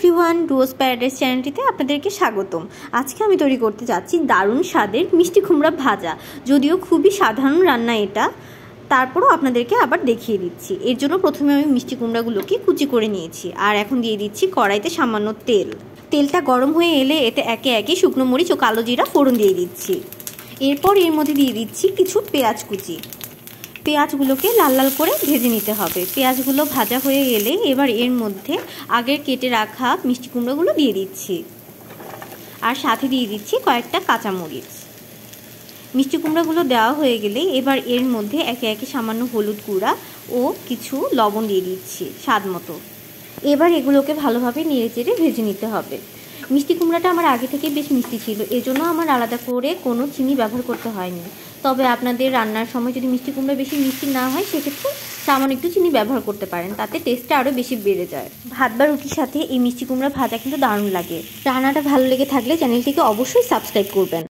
Everyone, রোজ paradise চ্যানেলটিতে আপনাদেরকে স্বাগতম। আজকে আমি তৈরি করতে যাচ্ছি দারুণ স্বাদের মিষ্টি কুমড়া ভাজা। যদিও খুবই সাধারণ রান্না এটা, তারপরও আপনাদেরকে আবার দেখিয়ে দিচ্ছি। এর জন্য প্রথমে আমি মিষ্টি কুমড়াগুলোকে কুচি করে নিয়েছি, আর এখন দিয়ে দিচ্ছি কড়াইতে সামান্য তেল। তেলটা গরম হয়ে এলে এতে একে একে শুকনো মরিচ ও কালো জিরা ফোড়ন দিয়ে দিচ্ছি। এরপর এর মধ্যে দিয়ে দিচ্ছি কিছু পেঁয়াজ কুচি। পেঁয়াজগুলোকে লাল লাল করে ভেজে নিতে হবে। পেঁয়াজগুলো ভাজা হয়ে গেলে এবার এর মধ্যে আগের কেটে রাখা মিষ্টি কুমড়োগুলো দিয়ে দিচ্ছি, আর সাথে দিয়ে দিচ্ছি কয়েকটা কাঁচামরিচ। মিষ্টি কুমড়োগুলো দেওয়া হয়ে গেলে এবার এর মধ্যে একে একে সামান্য হলুদ গুঁড়া ও কিছু লবণ দিয়ে দিচ্ছি স্বাদ মতো। এবার এগুলোকে ভালোভাবে নেড়েচেড়ে ভেজে নিতে হবে। মিষ্টি কুমড়াটা আমার আগে থেকে বেশ মিষ্টি ছিল, এজন্য আমার আলাদা করে কোনো চিনি ব্যবহার করতে হয়নি। তবে আপনাদের রান্নার সময় যদি মিষ্টি কুমড়া বেশি মিষ্টি না হয়, সেক্ষেত্রে সামান্য একটু চিনি ব্যবহার করতে পারেন, তাতে টেস্টটা আরও বেশি বেড়ে যায়। ভাত বা রুটির সাথে এই মিষ্টি কুমড়া ভাজা কিন্তু দারুণ লাগে। রান্নাটা ভালো লেগে থাকলে চ্যানেলটিকে অবশ্যই সাবস্ক্রাইব করবেন।